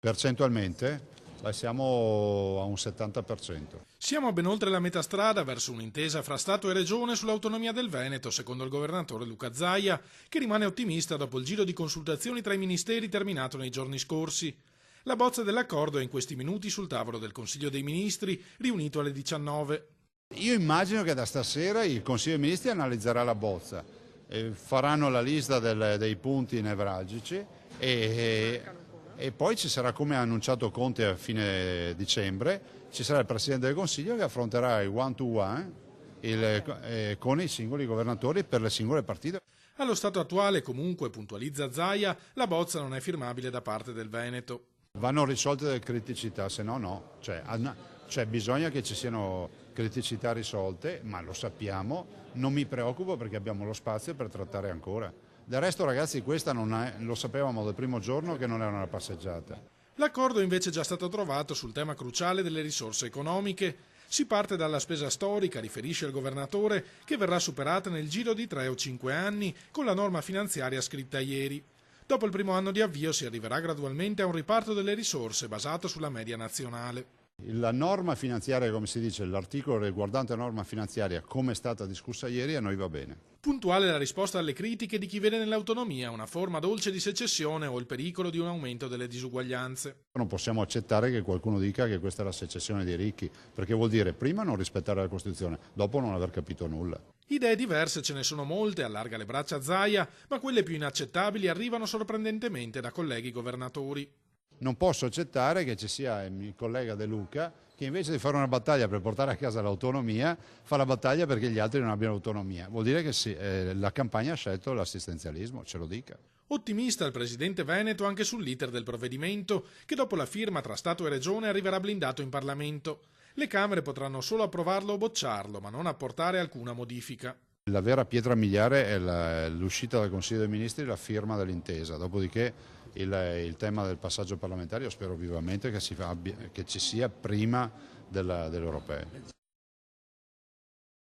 Percentualmente siamo a un 70%. Siamo ben oltre la metà strada verso un'intesa fra Stato e Regione sull'autonomia del Veneto, secondo il governatore Luca Zaia, che rimane ottimista dopo il giro di consultazioni tra i ministeri terminato nei giorni scorsi. La bozza dell'accordo è in questi minuti sul tavolo del Consiglio dei Ministri, riunito alle 19. Io immagino che da stasera il Consiglio dei Ministri analizzerà la bozza, faranno la lista dei punti nevralgici e poi ci sarà, come ha annunciato Conte a fine dicembre, ci sarà il Presidente del Consiglio che affronterà il one to one con i singoli governatori per le singole partite. Allo stato attuale, comunque, puntualizza Zaia, la bozza non è firmabile da parte del Veneto. Vanno risolte delle criticità, se no no. Cioè bisogna che ci siano criticità risolte, ma lo sappiamo, non mi preoccupo perché abbiamo lo spazio per trattare ancora. Del resto, ragazzi, questa lo sapevamo dal primo giorno che non era una passeggiata. L'accordo è invece già stato trovato sul tema cruciale delle risorse economiche. Si parte dalla spesa storica, riferisce il governatore, che verrà superata nel giro di 3 o 5 anni con la norma finanziaria scritta ieri. Dopo il primo anno di avvio si arriverà gradualmente a un riparto delle risorse basato sulla media nazionale. La norma finanziaria, come si dice, l'articolo riguardante la norma finanziaria, come è stata discussa ieri, a noi va bene. Puntuale la risposta alle critiche di chi vede nell'autonomia una forma dolce di secessione o il pericolo di un aumento delle disuguaglianze. Non possiamo accettare che qualcuno dica che questa è la secessione dei ricchi, perché vuol dire prima non rispettare la Costituzione, dopo non aver capito nulla. Idee diverse ce ne sono molte, allarga le braccia Zaia, ma quelle più inaccettabili arrivano sorprendentemente da colleghi governatori. Non posso accettare che ci sia il collega De Luca che invece di fare una battaglia per portare a casa l'autonomia, fa la battaglia perché gli altri non abbiano autonomia. Vuol dire che sì, la campagna ha scelto l'assistenzialismo, ce lo dica. Ottimista il presidente Veneto anche sull'iter del provvedimento, che dopo la firma tra Stato e Regione arriverà blindato in Parlamento. Le Camere potranno solo approvarlo o bocciarlo, ma non apportare alcuna modifica. La vera pietra miliare è l'uscita dal Consiglio dei Ministri e la firma dell'intesa, dopodiché il tema del passaggio parlamentare io spero vivamente che ci sia prima delle europee.